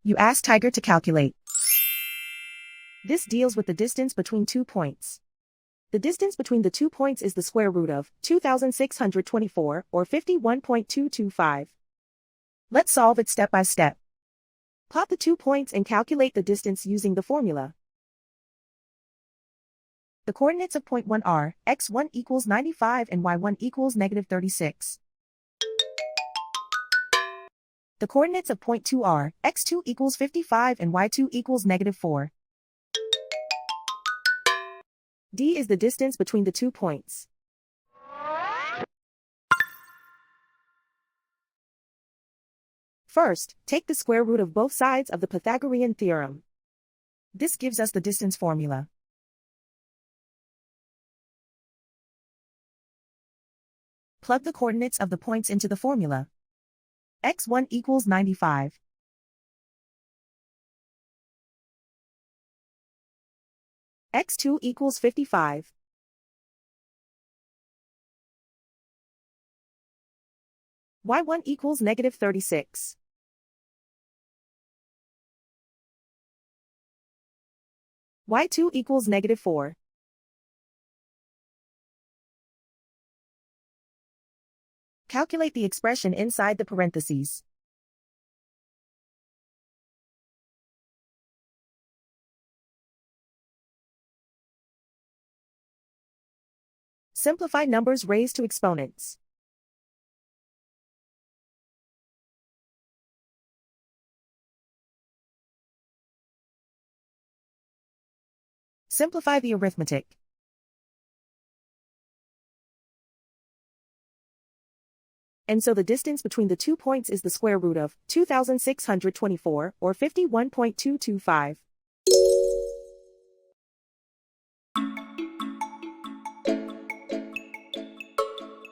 You ask Tiger to calculate. This deals with the distance between 2 points. The distance between the 2 points is the square root of 2,624, or 51.225. Let's solve it step by step. Plot the 2 points and calculate the distance using the formula. The coordinates of point 1 are x1 equals 95 and y1 equals -36. The coordinates of point 2 are x2 equals 55 and y2 equals -4. D is the distance between the 2 points. First, take the square root of both sides of the Pythagorean theorem. This gives us the distance formula. Plug the coordinates of the points into the formula. x1 equals 95. x2 equals 55. y1 equals -36. y2 equals -4. Calculate the expression inside the parentheses. Simplify numbers raised to exponents. Simplify the arithmetic. And so the distance between the 2 points is the square root of 2,624, or 51.225.